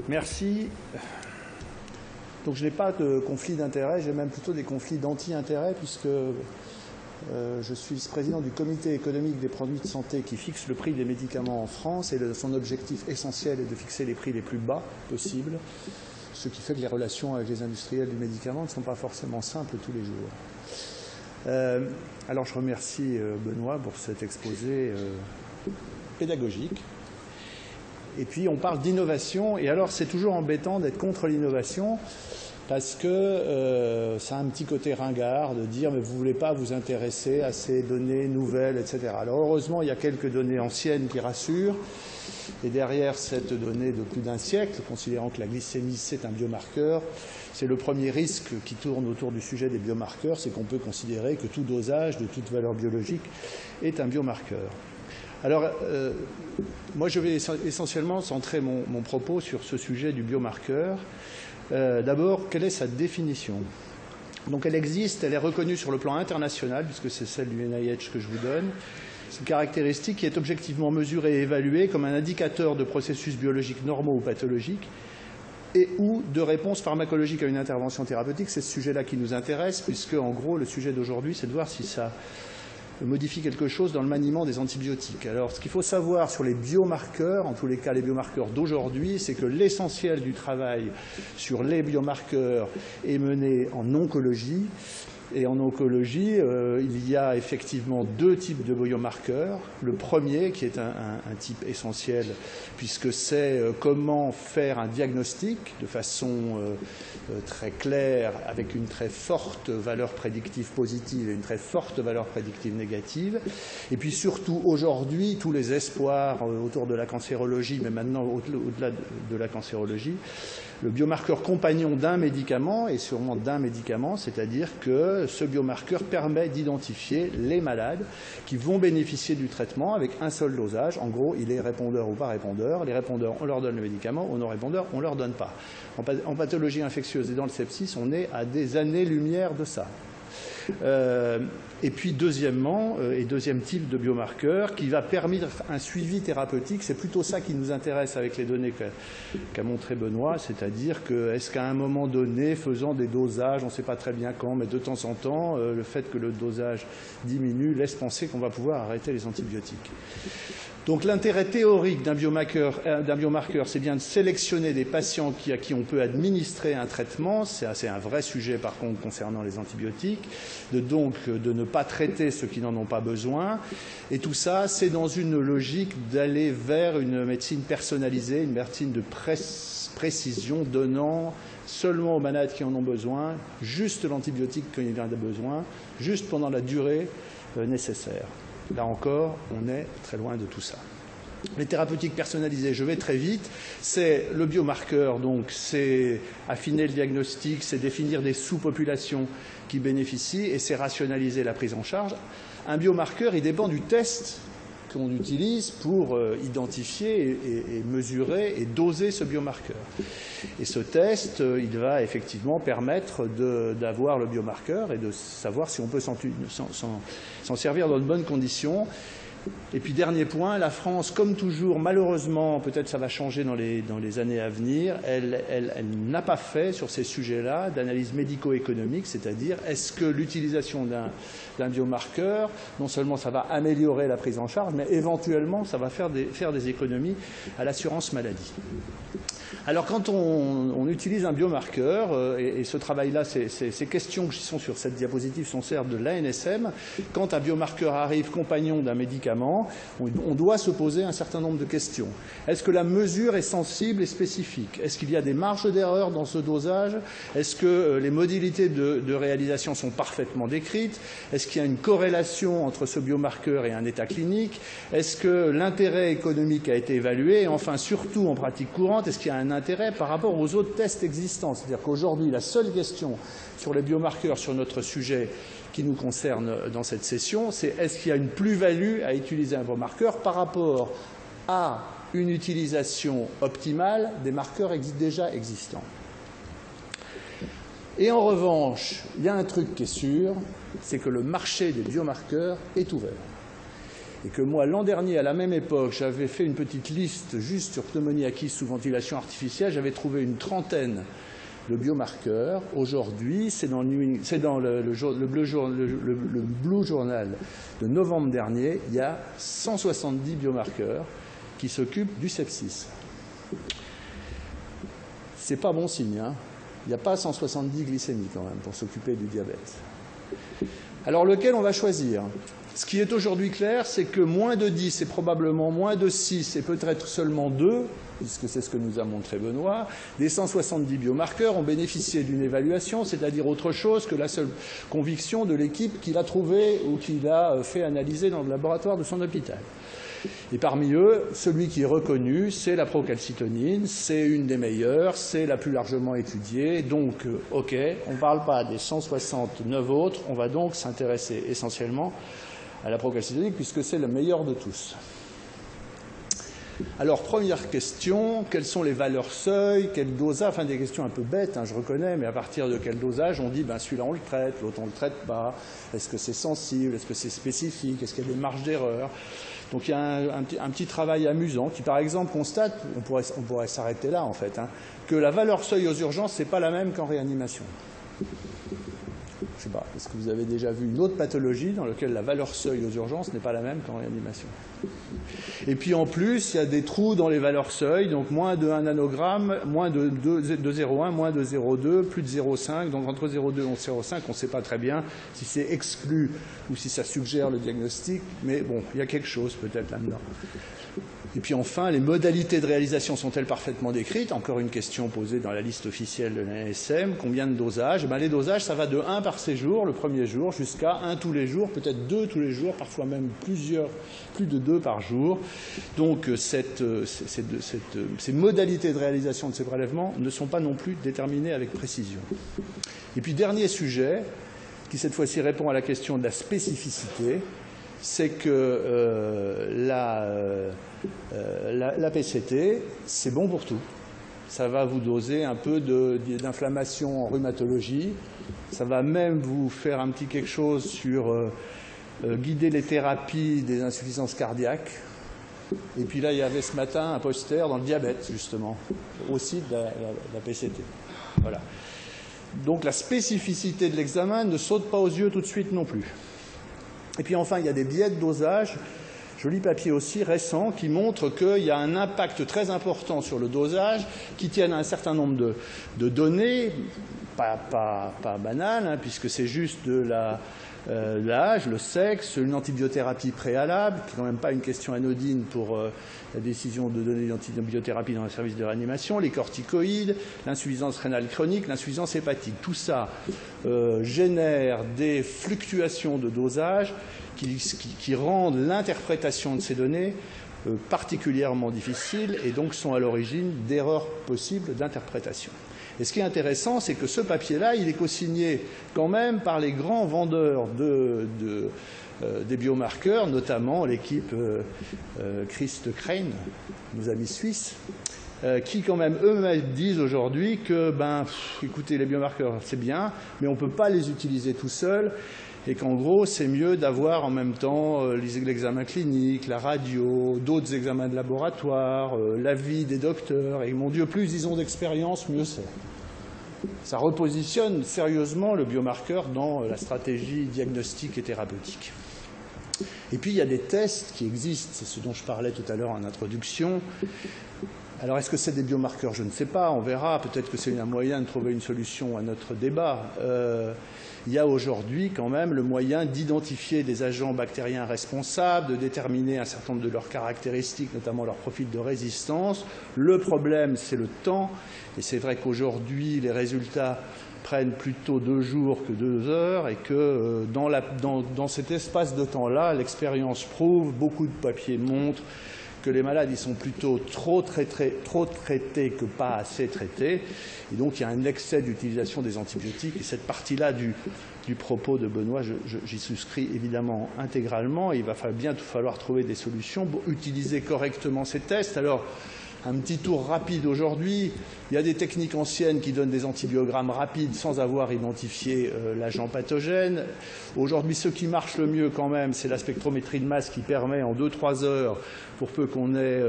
Merci. Donc je n'ai pas de conflit d'intérêts, j'ai même plutôt des conflits d'anti-intérêts puisque je suis vice-président du comité économique des produits de santé qui fixe le prix des médicaments en France et son objectif essentiel est de fixer les prix les plus bas possibles, ce qui fait que les relations avec les industriels du médicament ne sont pas forcément simples tous les jours. Alors je remercie Benoît pour cet exposé pédagogique. Et puis on parle d'innovation, et alors c'est toujours embêtant d'être contre l'innovation parce que ça a un petit côté ringard de dire mais vous ne voulez pas vous intéresser à ces données nouvelles, etc. Alors heureusement il y a quelques données anciennes qui rassurent, et derrière cette donnée de plus d'un siècle, considérant que la glycémie c'est un biomarqueur, c'est le premier risque qui tourne autour du sujet des biomarqueurs, c'est qu'on peut considérer que tout dosage de toute valeur biologique est un biomarqueur. Alors, moi, je vais essentiellement centrer mon propos sur ce sujet du biomarqueur. D'abord, quelle est sa définition? Donc, elle existe, elle est reconnue sur le plan international, puisque c'est celle du NIH que je vous donne. C'est une caractéristique qui est objectivement mesurée et évaluée comme un indicateur de processus biologiques normaux ou pathologiques et ou de réponse pharmacologique à une intervention thérapeutique. C'est ce sujet-là qui nous intéresse, puisque, en gros, le sujet d'aujourd'hui, c'est de voir si ça modifie quelque chose dans le maniement des antibiotiques. Alors, ce qu'il faut savoir sur les biomarqueurs, en tous les cas les biomarqueurs d'aujourd'hui, c'est que l'essentiel du travail sur les biomarqueurs est mené en oncologie. Et en oncologie, il y a effectivement deux types de biomarqueurs. Le premier, qui est un type essentiel, puisque c'est comment faire un diagnostic de façon très claire, avec une très forte valeur prédictive positive et une très forte valeur prédictive négative. Et puis surtout, aujourd'hui, tous les espoirs autour de la cancérologie, mais maintenant au-delà de la cancérologie, le biomarqueur compagnon d'un médicament, et sûrement d'un médicament, c'est-à-dire que ce biomarqueur permet d'identifier les malades qui vont bénéficier du traitement avec un seul dosage. En gros, il est répondeur ou pas répondeur. Les répondeurs, on leur donne le médicament. Aux non-répondeurs, on ne leur donne pas. En pathologie infectieuse et dans le sepsis, on est à des années-lumière de ça. Et puis deuxièmement, et deuxième type de biomarqueur qui va permettre un suivi thérapeutique, c'est plutôt ça qui nous intéresse avec les données qu'a montré Benoît, c'est-à-dire que est-ce qu'à un moment donné, faisant des dosages, on ne sait pas très bien quand, mais de temps en temps, le fait que le dosage diminue laisse penser qu'on va pouvoir arrêter les antibiotiques. Donc l'intérêt théorique d'un biomarqueur, c'est bien de sélectionner des patients à qui on peut administrer un traitement. C'est un vrai sujet par contre concernant les antibiotiques. Donc de ne pas traiter ceux qui n'en ont pas besoin. Et tout ça, c'est dans une logique d'aller vers une médecine personnalisée, une médecine de précision, donnant seulement aux malades qui en ont besoin, juste l'antibiotique quand il en a besoin, juste pendant la durée nécessaire. Là encore, on est très loin de tout ça. Les thérapeutiques personnalisées, je vais très vite, c'est le biomarqueur, donc c'est affiner le diagnostic, c'est définir des sous-populations qui bénéficient et c'est rationaliser la prise en charge. Un biomarqueur, il dépend du test qu'on utilise pour identifier et mesurer et doser ce biomarqueur. Et ce test, il va effectivement permettre d'avoir le biomarqueur et de savoir si on peut s'en servir dans de bonnes conditions. Et puis dernier point, la France, comme toujours, malheureusement, peut-être ça va changer dans les années à venir, elle n'a pas fait sur ces sujets-là d'analyse médico-économique, c'est-à-dire est-ce que l'utilisation d'un biomarqueur, non seulement ça va améliorer la prise en charge, mais éventuellement ça va faire des économies à l'assurance maladie. Alors quand on utilise un biomarqueur, et ce travail-là, ces questions qui sont sur cette diapositive sont celles de l'ANSM, quand un biomarqueur arrive compagnon d'un médicament, on doit se poser un certain nombre de questions. Est-ce que la mesure est sensible et spécifique? Est-ce qu'il y a des marges d'erreur dans ce dosage? Est-ce que les modalités de réalisation sont parfaitement décrites? Est-ce qu'il y a une corrélation entre ce biomarqueur et un état clinique? Est-ce que l'intérêt économique a été évalué? Et enfin, surtout en pratique courante, est-ce qu'il y a un intérêt par rapport aux autres tests existants? C'est-à-dire qu'aujourd'hui, la seule question sur les biomarqueurs sur notre sujet qui nous concerne dans cette session, c'est est-ce qu'il y a une plus-value à utiliser un biomarqueur par rapport à une utilisation optimale des marqueurs déjà existants. Et en revanche, il y a un truc qui est sûr, c'est que le marché des biomarqueurs est ouvert. et que moi, l'an dernier, à la même époque, j'avais fait une petite liste juste sur pneumonie acquise sous ventilation artificielle, j'avais trouvé une trentaine de biomarqueurs. Aujourd'hui, c'est dans le Blue Journal de novembre dernier, il y a 170 biomarqueurs qui s'occupent du sepsis. C'est pas bon signe, hein. Il n'y a pas 170 glycémies quand même pour s'occuper du diabète. Alors lequel on va choisir? Ce qui est aujourd'hui clair, c'est que moins de 10 et probablement moins de 6 et peut-être seulement 2, puisque c'est ce que nous a montré Benoît, des 170 biomarqueurs ont bénéficié d'une évaluation, c'est-à-dire autre chose que la seule conviction de l'équipe qui l'a trouvé ou qui l'a fait analyser dans le laboratoire de son hôpital. Et parmi eux, celui qui est reconnu, c'est la procalcitonine, c'est une des meilleures, c'est la plus largement étudiée. Donc, OK, on ne parle pas des 169 autres, on va donc s'intéresser essentiellement à la procalcitonine puisque c'est le meilleur de tous. Alors, première question, quelles sont les valeurs seuil, quel dosage, enfin des questions un peu bêtes, hein, je reconnais, mais à partir de quel dosage on dit, ben celui-là on le traite, l'autre on ne le traite pas, est-ce que c'est sensible, est-ce que c'est spécifique, est-ce qu'il y a des marges d'erreur? Donc il y a un petit travail amusant qui, par exemple, constate, on pourrait s'arrêter là en fait, hein, que la valeur seuil aux urgences, ce n'est pas la même qu'en réanimation. Je ne sais pas, est-ce que vous avez déjà vu une autre pathologie dans laquelle la valeur seuil aux urgences n'est pas la même qu'en réanimation? Et puis en plus, il y a des trous dans les valeurs seuil, donc moins de 1 nanogramme, moins de 0,1, moins de 0,2, plus de 0,5, donc entre 0,2 et 0,5, on ne sait pas très bien si c'est exclu ou si ça suggère le diagnostic, mais bon, il y a quelque chose peut-être là-dedans. Et puis enfin, les modalités de réalisation sont-elles parfaitement décrites? Encore une question posée dans la liste officielle de l'ANSM. Combien de dosages? Les dosages, ça va de 1 par séjour, le premier jour, jusqu'à 1 tous les jours, peut-être 2 tous les jours, parfois même plus de 2 par jour. Donc ces modalités de réalisation de ces prélèvements ne sont pas non plus déterminées avec précision. Et puis dernier sujet, qui cette fois-ci répond à la question de la spécificité, c'est que la PCT, c'est bon pour tout. Ça va vous doser un peu d'inflammation en rhumatologie. Ça va même vous faire un petit quelque chose sur guider les thérapies des insuffisances cardiaques. Et puis là, il y avait ce matin un poster dans le diabète, justement, aussi de la PCT. Voilà. Donc la spécificité de l'examen ne saute pas aux yeux tout de suite non plus. Et puis enfin, il y a des biais de dosage, joli papier aussi récent, qui montre qu'il y a un impact très important sur le dosage, qui tiennent à un certain nombre de données, pas banales, hein, puisque c'est juste de l'âge, le sexe, une antibiothérapie préalable, qui n'est quand même pas une question anodine pour la décision de donner une antibiothérapie dans un service de réanimation, les corticoïdes, l'insuffisance rénale chronique, l'insuffisance hépatique. Tout ça génère des fluctuations de dosage qui rendent l'interprétation de ces données particulièrement difficile et donc sont à l'origine d'erreurs possibles d'interprétation. Et ce qui est intéressant, c'est que ce papier-là, il est co-signé quand même par les grands vendeurs des biomarqueurs, notamment l'équipe Christ Crane, nos amis suisses, qui quand même eux-mêmes disent aujourd'hui que, écoutez, les biomarqueurs, c'est bien, mais on ne peut pas les utiliser tout seuls, et qu'en gros, c'est mieux d'avoir en même temps l'examen clinique, la radio, d'autres examens de laboratoire, l'avis des docteurs, et mon Dieu, plus ils ont d'expérience, mieux c'est. Ça repositionne sérieusement le biomarqueur dans la stratégie diagnostique et thérapeutique. Et puis, il y a des tests qui existent, c'est ce dont je parlais tout à l'heure en introduction. Alors, est-ce que c'est des biomarqueurs? Je ne sais pas, on verra. Peut-être que c'est un moyen de trouver une solution à notre débat. Il y a aujourd'hui quand même le moyen d'identifier des agents bactériens responsables, de déterminer un certain nombre de leurs caractéristiques, notamment leur profil de résistance. Le problème, c'est le temps. Et c'est vrai qu'aujourd'hui, les résultats prennent plutôt 2 jours que 2 heures et que dans cet espace de temps-là, l'expérience prouve, beaucoup de papiers montrent que les malades ils sont plutôt trop traités que pas assez traités. Et donc il y a un excès d'utilisation des antibiotiques. Et cette partie-là du propos de Benoît, j'y souscris évidemment intégralement. Il va bientôt falloir trouver des solutions pour utiliser correctement ces tests. Alors, un petit tour rapide aujourd'hui. Il y a des techniques anciennes qui donnent des antibiogrammes rapides sans avoir identifié l'agent pathogène. Aujourd'hui, ce qui marche le mieux quand même, c'est la spectrométrie de masse qui permet en 2-3 heures, pour peu qu'on ait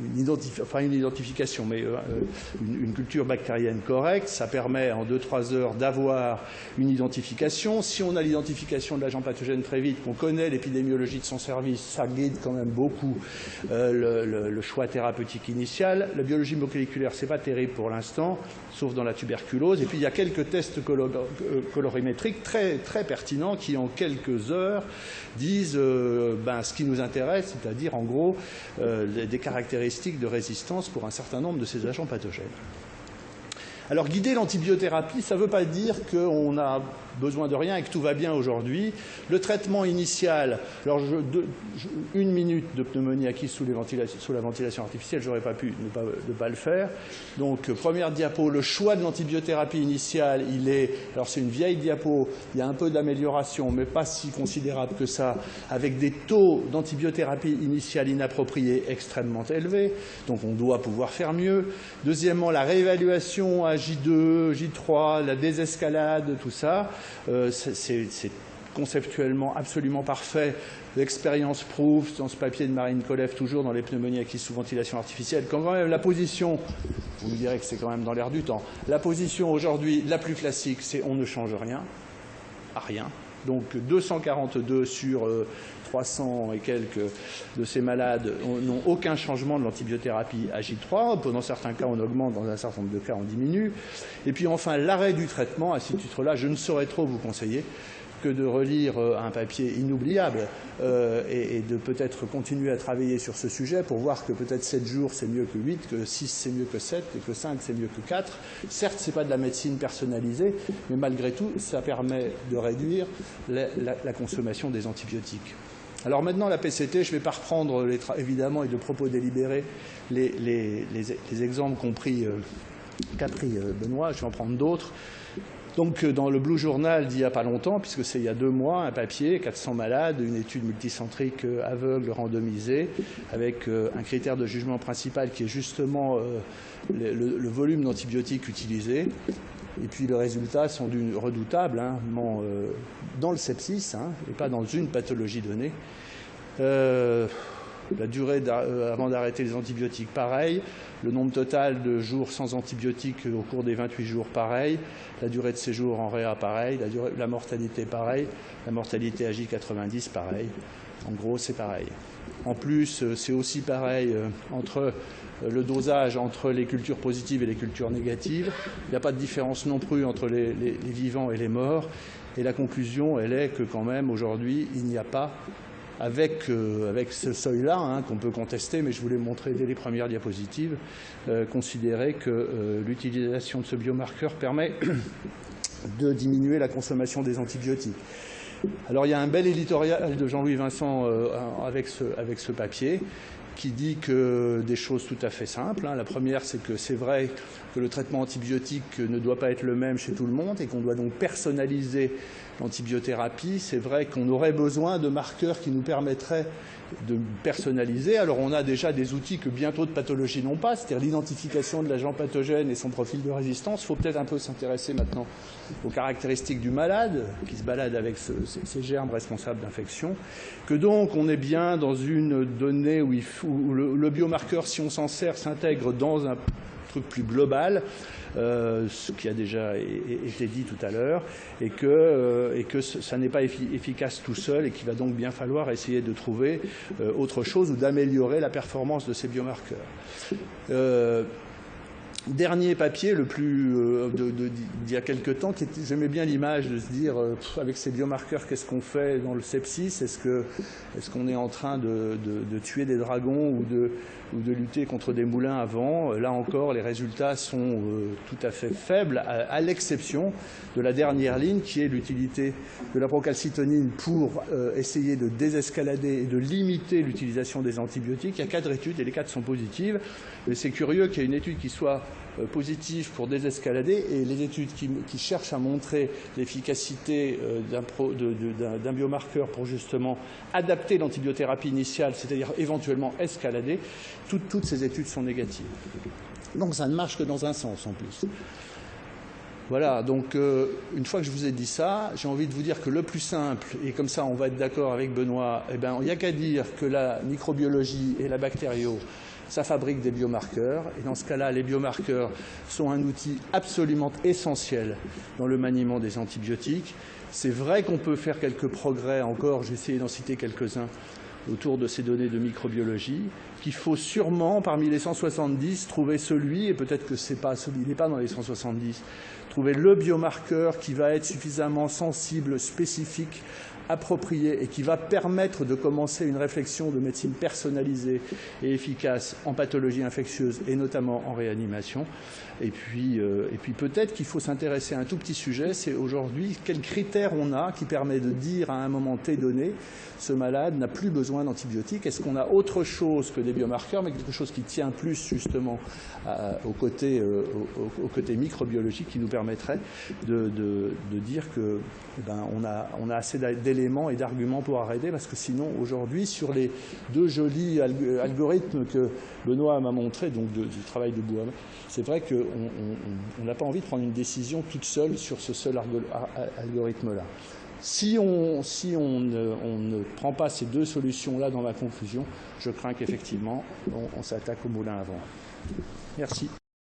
une identification, mais une culture bactérienne correcte, ça permet en 2-3 heures d'avoir une identification. Si on a l'identification de l'agent pathogène très vite, qu'on connaît l'épidémiologie de son service, ça guide quand même beaucoup le choix thérapeutique initial. La biologie moléculaire, c'est pas terrible pour l'instant, sauf dans la tuberculose. Et puis il y a quelques tests colorimétriques très, très pertinents qui, en quelques heures, disent ce qui nous intéresse, c'est-à-dire en gros des caractéristiques de résistance pour un certain nombre de ces agents pathogènes. Alors guider l'antibiothérapie, ça ne veut pas dire qu'on a besoin de rien et que tout va bien aujourd'hui. Le traitement initial, alors une minute de pneumonie acquise sous la ventilation artificielle, j'aurais pas pu ne pas le faire. Donc première diapo, le choix de l'antibiothérapie initiale, alors c'est une vieille diapo, il y a un peu d'amélioration, mais pas si considérable que ça, avec des taux d'antibiothérapie initiale inappropriés extrêmement élevés, donc on doit pouvoir faire mieux. Deuxièmement, la réévaluation à J2, J3, la désescalade, tout ça, c'est conceptuellement absolument parfait. L'expérience prouve, dans ce papier de Marine Kolev, toujours dans les pneumonies acquises sous ventilation artificielle, quand même la position, vous me direz que c'est quand même dans l'air du temps, la position aujourd'hui la plus classique, c'est on ne change rien, à rien. Donc 242 sur 300 et quelques de ces malades n'ont aucun changement de l'antibiothérapie à J3. Dans certains cas, on augmente, dans un certain nombre de cas, on diminue. Et puis enfin, l'arrêt du traitement, à ce titre-là, je ne saurais trop vous conseiller que de relire un papier inoubliable et de peut-être continuer à travailler sur ce sujet pour voir que peut-être 7 jours c'est mieux que 8, que 6 c'est mieux que 7 et que 5 c'est mieux que 4. Certes, ce n'est pas de la médecine personnalisée, mais malgré tout, ça permet de réduire la consommation des antibiotiques. Alors maintenant, la PCT, je ne vais pas reprendre évidemment et de propos délibérés les exemples qu'a pris Benoît, je vais en prendre d'autres. Donc dans le Blue Journal d'il n'y a pas longtemps, puisque c'est il y a 2 mois, un papier, 400 malades, une étude multicentrique aveugle randomisée, avec un critère de jugement principal qui est justement le volume d'antibiotiques utilisés. Et puis les résultats sont redoutables, dans le sepsis, et pas dans une pathologie donnée. La durée avant d'arrêter les antibiotiques, pareil. Le nombre total de jours sans antibiotiques au cours des 28 jours, pareil. La durée de séjour en réa, pareil. La mortalité, pareil. La mortalité à J90, pareil. En gros, c'est pareil. En plus, c'est aussi pareil entre le dosage entre les cultures positives et les cultures négatives. Il n'y a pas de différence non plus entre les vivants et les morts. Et la conclusion, elle est que quand même, aujourd'hui, il n'y a pas, avec ce seuil-là, qu'on peut contester, mais je vous l'ai montré dès les premières diapositives, considérer que l'utilisation de ce biomarqueur permet de diminuer la consommation des antibiotiques. Alors il y a un bel éditorial de Jean-Louis Vincent avec ce papier qui dit que des choses tout à fait simples. La première, c'est que c'est vrai que le traitement antibiotique ne doit pas être le même chez tout le monde et qu'on doit donc personnaliser l'antibiothérapie. C'est vrai qu'on aurait besoin de marqueurs qui nous permettraient de personnaliser. Alors on a déjà des outils que bien d'autres pathologies n'ont pas, c'est-à-dire l'identification de l'agent pathogène et son profil de résistance. Il faut peut-être un peu s'intéresser maintenant aux caractéristiques du malade qui se balade avec ces germes responsables d'infection. Que donc on est bien dans une donnée où le biomarqueur, si on s'en sert, s'intègre dans un truc plus global, ce qui a déjà été dit tout à l'heure, et que ça n'est pas efficace tout seul et qu'il va donc bien falloir essayer de trouver autre chose ou d'améliorer la performance de ces biomarqueurs. Dernier papier, le plus d'il y a quelque temps, j'aimais bien l'image de se dire, avec ces biomarqueurs, qu'est-ce qu'on fait dans le sepsis? Est-ce qu'on est en train de tuer des dragons ou de lutter contre des moulins à vent? Là encore, les résultats sont tout à fait faibles, à l'exception de la dernière ligne, qui est l'utilité de la procalcitonine pour essayer de désescalader et de limiter l'utilisation des antibiotiques. Il y a 4 études et les 4 sont positives. Mais c'est curieux qu'il y ait une étude qui soit positifs pour désescalader, et les études qui cherchent à montrer l'efficacité d'un biomarqueur pour justement adapter l'antibiothérapie initiale, c'est-à-dire éventuellement escalader, toutes ces études sont négatives. Donc ça ne marche que dans un sens en plus. Voilà, donc une fois que je vous ai dit ça, j'ai envie de vous dire que le plus simple, et comme ça on va être d'accord avec Benoît, eh ben, il n'y a qu'à dire que la microbiologie et la bactério, ça fabrique des biomarqueurs, et dans ce cas-là, les biomarqueurs sont un outil absolument essentiel dans le maniement des antibiotiques. C'est vrai qu'on peut faire quelques progrès encore, j'ai essayé d'en citer quelques-uns, autour de ces données de microbiologie, qu'il faut sûrement, parmi les 170, trouver celui, et peut-être que c'est pas celui, il n'est pas dans les 170, trouver le biomarqueur qui va être suffisamment sensible, spécifique, approprié, et qui va permettre de commencer une réflexion de médecine personnalisée et efficace en pathologie infectieuse et notamment en réanimation. Et puis peut-être qu'il faut s'intéresser à un tout petit sujet, c'est aujourd'hui quels critères on a qui permet de dire à un moment T donné, ce malade n'a plus besoin d'antibiotiques. Est-ce qu'on a autre chose que des biomarqueurs, mais quelque chose qui tient plus justement au côté microbiologique, qui nous permettrait de dire que on a assez d'éléments et d'arguments pour arrêter, parce que sinon aujourd'hui sur les deux jolis algorithmes que Benoît m'a montré, donc du travail de Bouham, c'est vrai qu'on n'a pas envie de prendre une décision toute seule sur ce seul algorithme-là. Si on ne prend pas ces deux solutions-là dans ma conclusion, je crains qu'effectivement, on s'attaque au moulin à vent. Merci.